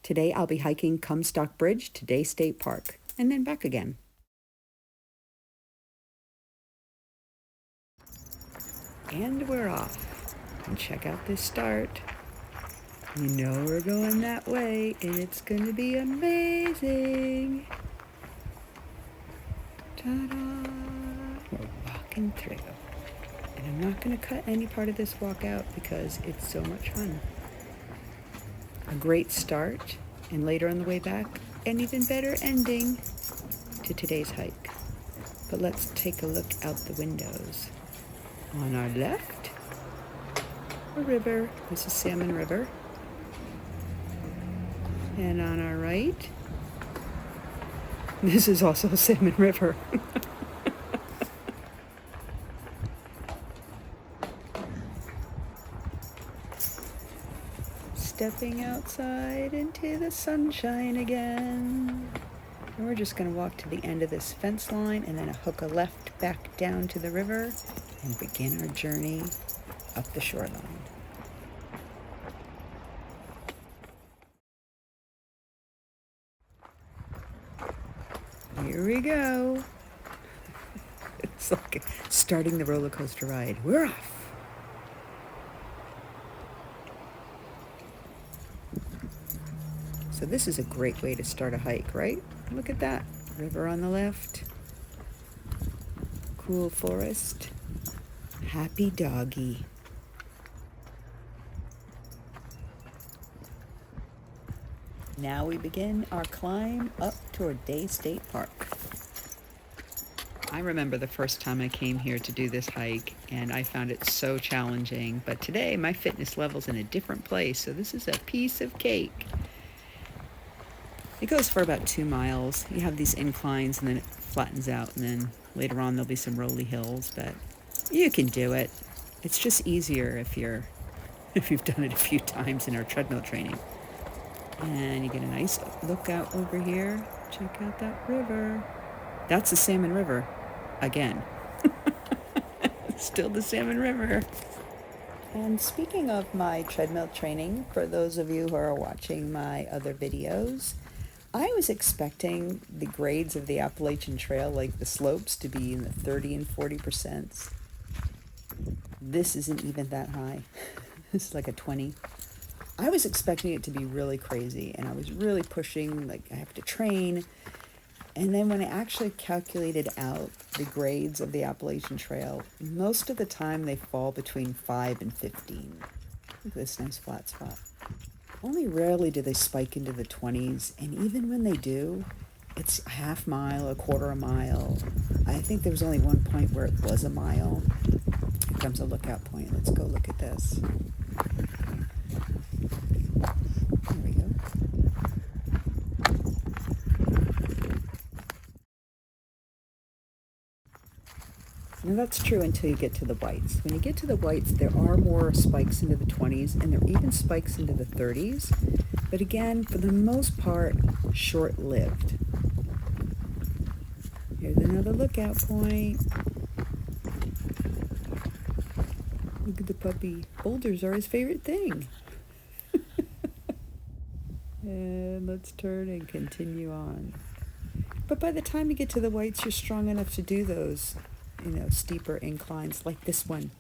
Today I'll be hiking Comstock Bridge to Day State Park, and then back again. And we're off. And check out this start. You know we're going that way, and it's going to be amazing. Ta-da! We're walking through. And I'm not going to cut any part of this walk out because it's so much fun. A great start, and later on the way back, an even better ending to today's hike. But let's take a look out the windows. On our left, a river. This is Salmon River. And on our right, this is also Salmon River. Stepping outside into the sunshine again. And we're just going to walk to the end of this fence line and then hook a left back down to the river and begin our journey up the shoreline. Here we go. It's like starting the roller coaster ride. We're off. So this is a great way to start a hike, right? Look at that. River on the left. Cool forest. Happy doggy. Now we begin our climb up toward Day State Park. I remember the first time I came here to do this hike, and I found it so challenging. But today, my fitness level's in a different place, so this is a piece of cake. It goes for about 2 miles. You have these inclines, and then it flattens out, and then later on there'll be some rolly hills, but you can do it. It's just easier if you've done it a few times in our treadmill training. And you get a nice look out over here. Check out that river. That's the Salmon River again. Still the Salmon River. And speaking of my treadmill training, for those of you who are watching my other videos, I was expecting the grades of the Appalachian Trail, like the slopes, to be in the 30 and 40%. This isn't even that high. This is like a 20. I was expecting it to be really crazy, and I was really pushing, like I have to train. And then when I actually calculated out the grades of the Appalachian Trail, most of the time they fall between 5 and 15. Look at this nice flat spot. Only rarely do they spike into the 20s, and even when they do, it's a half mile, a quarter a mile. I think there was only one point where it was a mile. Here comes a lookout point. Let's go look at this. There we go. Now that's true until you get to the whites. When you get to the whites, there are more spikes into the 20s, and there are even spikes into the 30s. But again, for the most part, short-lived. Here's another lookout point. Look at the puppy. Boulders are his favorite thing. And let's turn and continue on. But by the time you get to the whites, you're strong enough to do those, steeper inclines like this one.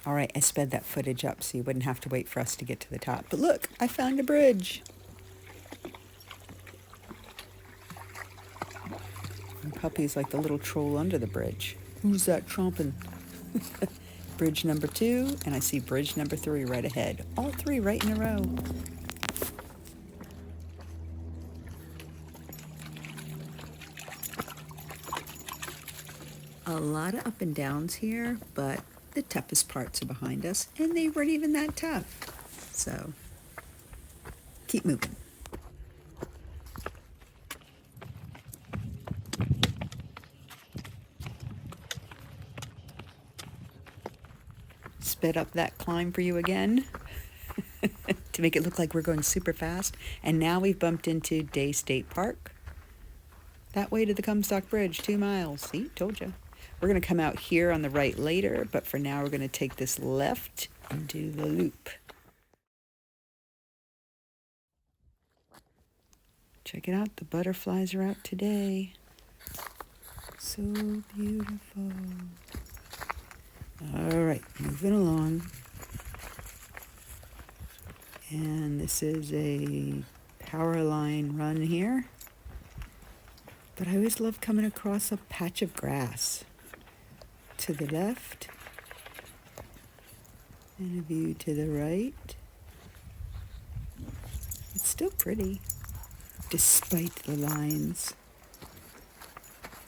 All right, I sped that footage up so you wouldn't have to wait for us to get to the top. But look, I found a bridge. And Puppy's like the little troll under the bridge. Who's that tromping? Bridge number 2, and I see bridge number 3 right ahead. All 3 right in a row. A lot of up and downs here, but the toughest parts are behind us, and they weren't even that tough. So, keep moving. Sped up that climb for you again to make it look like we're going super fast. And now we've bumped into Day State Park. That way to the Comstock Bridge, 2 miles. See, told you. We're going to come out here on the right later, but for now we're going to take this left and do the loop. Check it out, the butterflies are out today. So beautiful. All right, moving along. And this is a power line run here. But I always love coming across a patch of grass. To the left. And a view to the right. It's still pretty, despite the lines.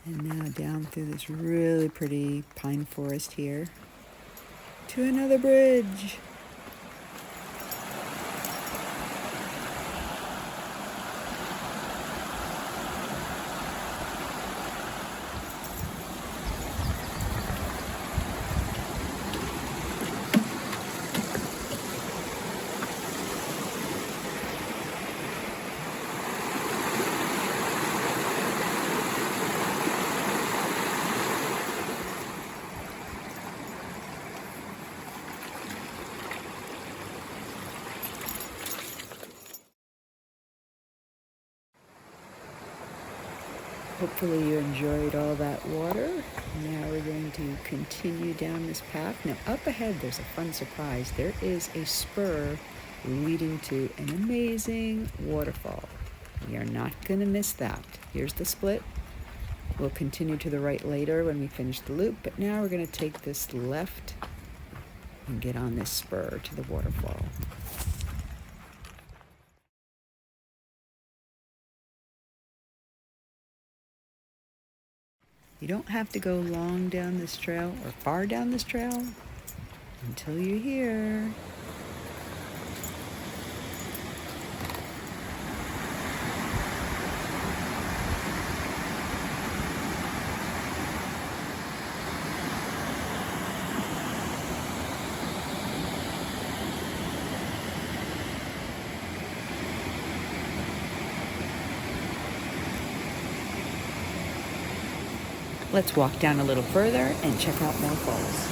And now down through this really pretty pine forest here to another bridge. Hopefully you enjoyed all that water. Now we're going to continue down this path. Now up ahead there's a fun surprise. There is a spur leading to an amazing waterfall. We are not going to miss that. Here's the split. We'll continue to the right later when we finish the loop, but now we're going to take this left and get on this spur to the waterfall. You don't have to go long down this trail or far down this trail until you're here. Let's walk down a little further and check out more falls.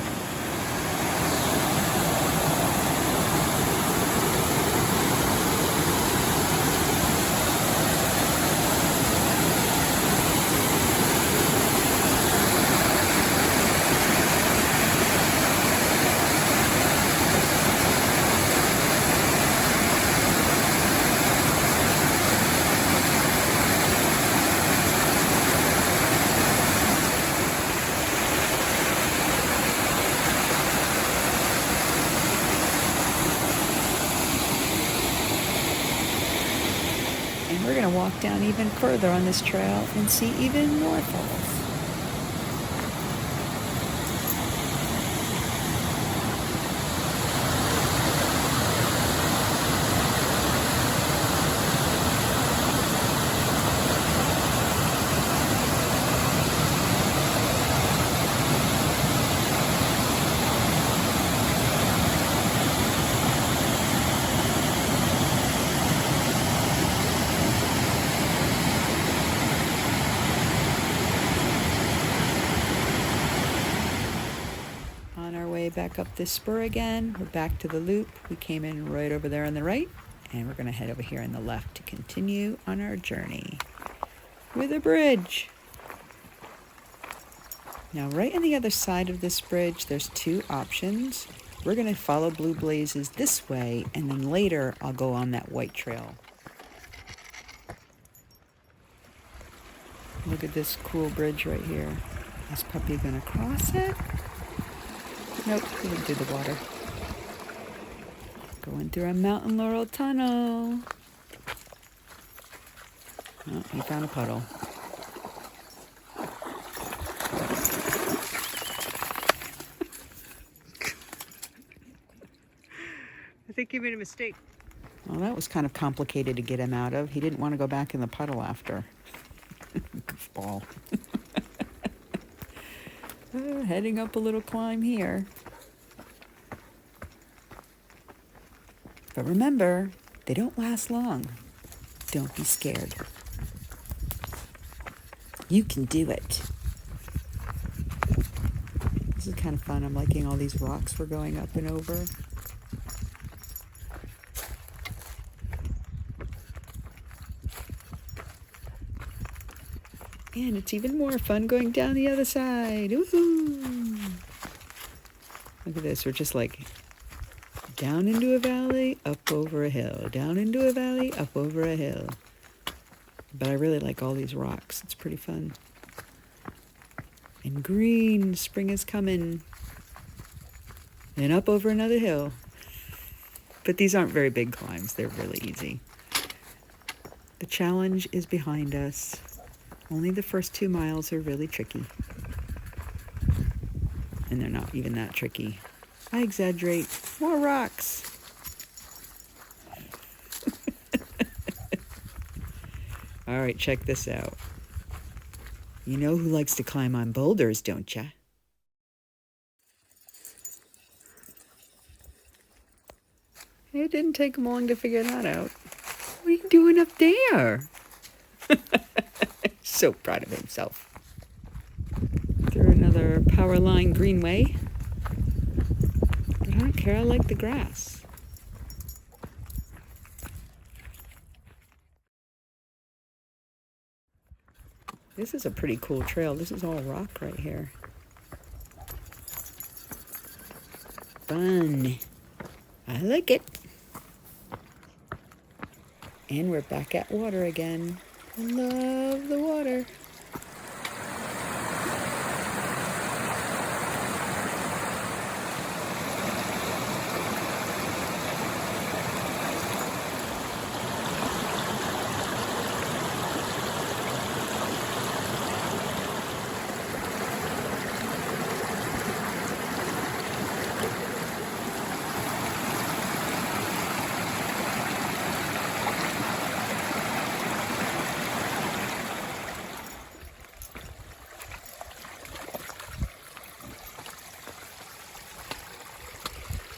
And we're going to walk down even further on this trail and see even more falls. Back up this spur again. We're back to the loop. We came in right over there on the right, and we're going to head over here on the left to continue on our journey with a bridge. Now, right on the other side of this bridge, there's 2 options. We're going to follow Blue Blazes this way, and then later I'll go on that white trail. Look at this cool bridge right here. Is Puppy going to cross it? Nope, he went through the water. Going through a mountain laurel tunnel. Oh, he found a puddle. I think he made a mistake. Well, that was kind of complicated to get him out of. He didn't want to go back in the puddle after. Goofball. Heading up a little climb here. But remember, they don't last long. Don't be scared. You can do it. This is kind of fun. I'm liking all these rocks we're going up and over. And it's even more fun going down the other side. Woohoo! Look at this. We're just like down into a valley, up over a hill. Down into a valley, up over a hill. But I really like all these rocks. It's pretty fun. And green, spring is coming. And up over another hill. But these aren't very big climbs. They're really easy. The challenge is behind us. Only the first 2 miles are really tricky. And they're not even that tricky. I exaggerate. More rocks. All right, check this out. You know who likes to climb on boulders, don't ya? It didn't take him long to figure that out. What are you doing up there? So proud of himself. Through another power line greenway. But I don't care, I like the grass. This is a pretty cool trail. This is all rock right here. Fun. I like it. And we're back at water again. I love the water.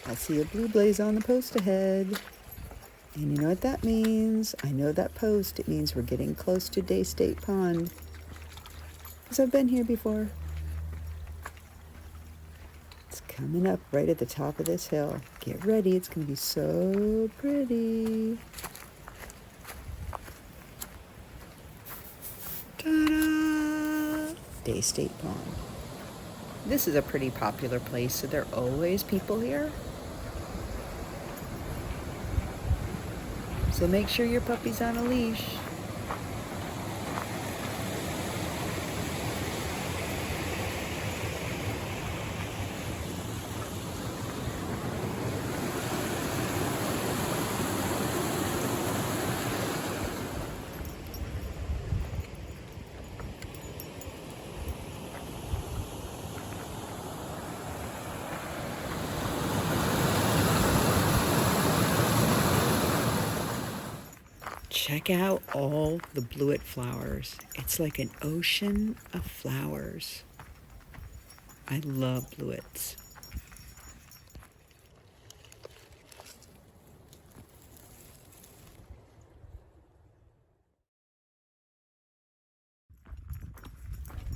I see a blue blaze on the post ahead. And you know what that means? I know that post. It means we're getting close to Day State Pond. Because I've been here before. It's coming up right at the top of this hill. Get ready. It's going to be so pretty. Ta-da! Day State Pond. This is a pretty popular place, so there are always people here. So make sure your puppy's on a leash. Check out all the bluet flowers. It's like an ocean of flowers. I love bluets.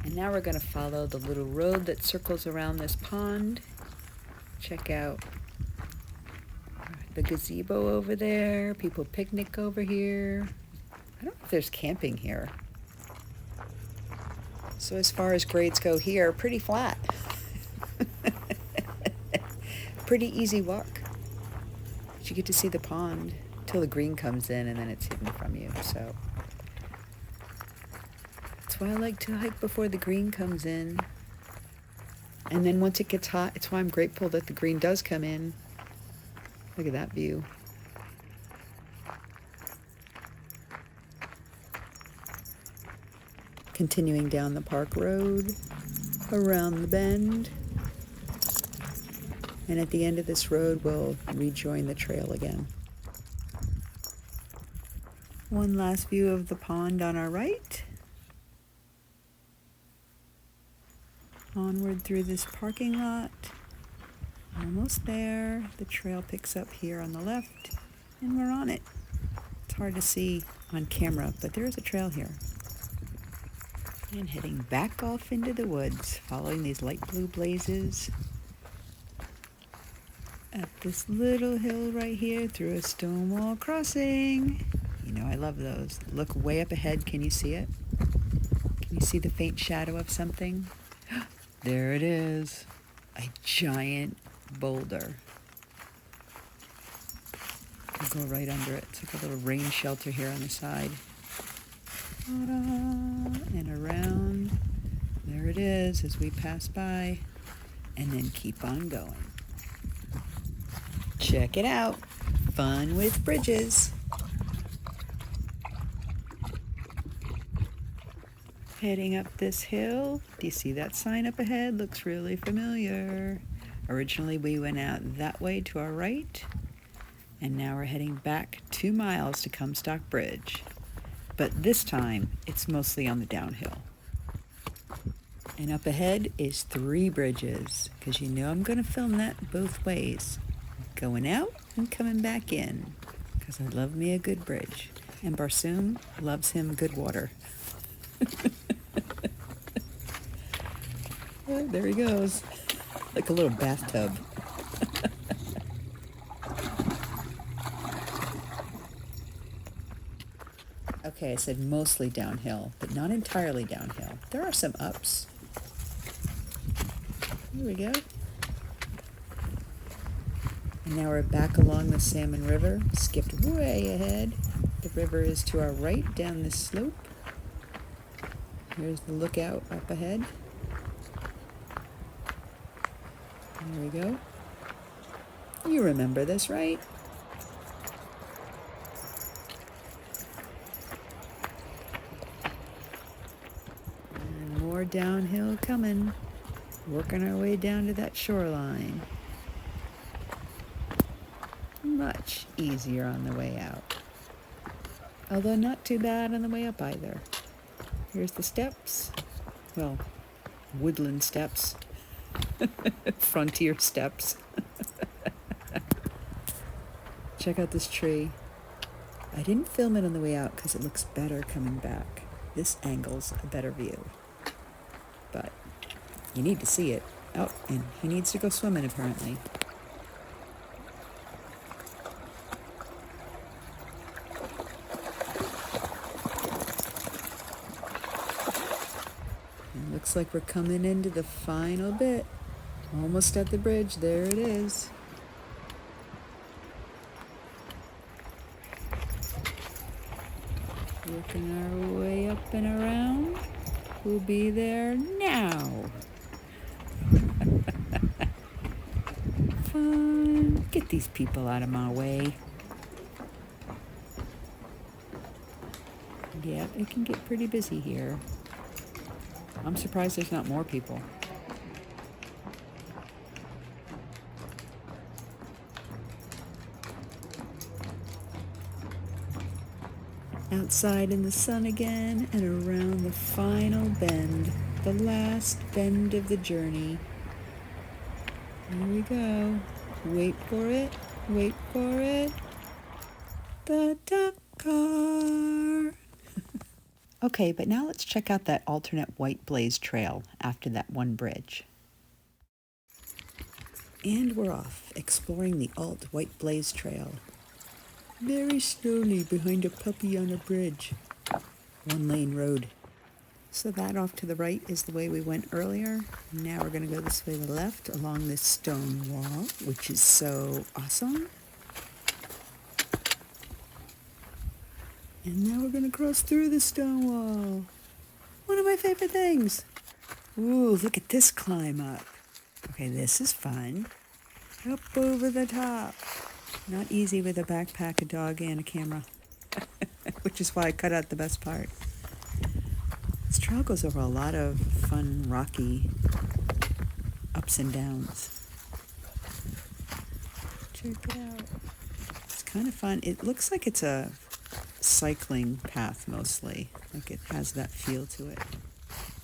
And now we're going to follow the little road that circles around this pond. Check out the gazebo over there. People picnic over here. I don't know if there's camping here. So as far as grades go here, pretty flat. Pretty easy walk. But you get to see the pond till the green comes in and then it's hidden from you. So that's why I like to hike before the green comes in. And then once it gets hot, it's why I'm grateful that the green does come in. Look at that view. Continuing down the park road, around the bend. And at the end of this road, we'll rejoin the trail again. One last view of the pond on our right. Onward through this parking lot. Almost there. The trail picks up here on the left, and we're on it. It's hard to see on camera, but there is a trail here. And heading back off into the woods, following these light blue blazes up this little hill right here through a stone wall crossing. You know I love those. Look way up ahead. Can you see it? Can you see the faint shadow of something? There it is. A giant boulder. I'll go right under it. It's like a little rain shelter here on the side. And around. There it is as we pass by. And then keep on going. Check it out. Fun with bridges. Heading up this hill. Do you see that sign up ahead? Looks really familiar. Originally we went out that way to our right. And now we're heading back 2 miles to Comstock Bridge. But this time, it's mostly on the downhill. And up ahead is 3 bridges, because you know I'm going to film that both ways. Going out and coming back in, because I love me a good bridge. And Barsoom loves him good water. Oh, there he goes, like a little bathtub. Okay, I said mostly downhill, but not entirely downhill. There are some ups. Here we go. And now we're back along the Salmon River, skipped way ahead. The river is to our right down this slope. Here's the lookout up ahead. There we go. You remember this, right? And more downhill coming. Working our way down to that shoreline. Much easier on the way out. Although not too bad on the way up either. Here's the steps. Well, woodland steps. Frontier steps. Check out this tree. I didn't film it on the way out because it looks better coming back. This angle's a better view. But you need to see it. Oh, and he needs to go swimming apparently. And looks like we're coming into the final bit. Almost at the bridge. There it is. Working our way up and around. We'll be there now. Fun. Get these people out of my way. Yeah, it can get pretty busy here. I'm surprised there's not more people. Outside in the sun again and around the final bend, the last bend of the journey. Here we go. Wait for it, wait for it. The duck car. Okay, but now let's check out that alternate white blaze trail after that one bridge. And we're off, exploring the alt white blaze trail. Very slowly behind a puppy on a bridge. 1-lane road. So that off to the right is the way we went earlier. Now we're going to go this way to the left along this stone wall, which is so awesome. And now we're going to cross through the stone wall. One of my favorite things. Ooh, look at this climb up. Okay, this is fun. Up over the top. Not easy with a backpack, a dog, and a camera. Which is why I cut out the best part. This trail goes over a lot of fun, rocky ups and downs. Check it out. It's kind of fun. It looks like it's a cycling path mostly. Like it has that feel to it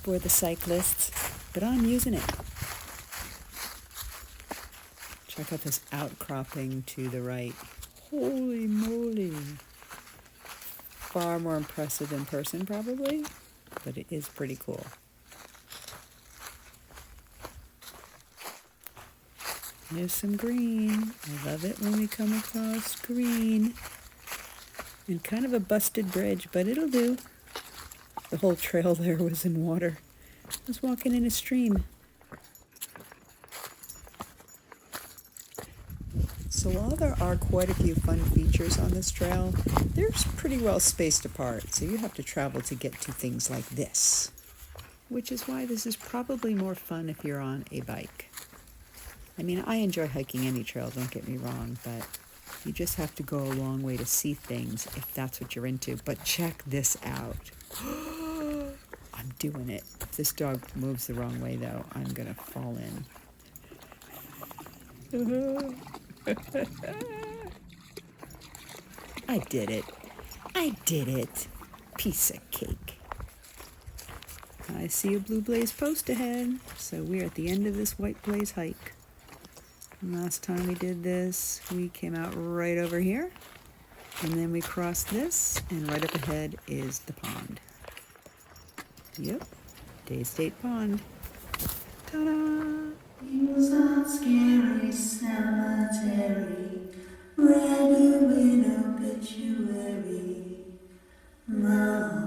for the cyclists. But I'm using it. Check out this outcropping to the right. Holy moly. Far more impressive in person, probably. but it is pretty cool. There's some green. I love it when we come across green. And kind of a busted bridge, but it'll do. The whole trail there was in water. I was walking in a stream. So while there are quite a few fun features on this trail, they're pretty well spaced apart, so you have to travel to get to things like this, which is why this is probably more fun if you're on a bike. I mean, I enjoy hiking any trail, don't get me wrong, but you just have to go a long way to see things if that's what you're into. But check this out. I'm doing it. If this dog moves the wrong way, though, I'm going to fall in. I did it. I did it. Piece of cake. I see a blue blaze post ahead, so we're at the end of this white blaze hike. And last time we did this, we came out right over here, and then we crossed this, and right up ahead is the pond. Yep, Day State Pond. Ta-da! It was not scary cemetery, read you in obituary. Love.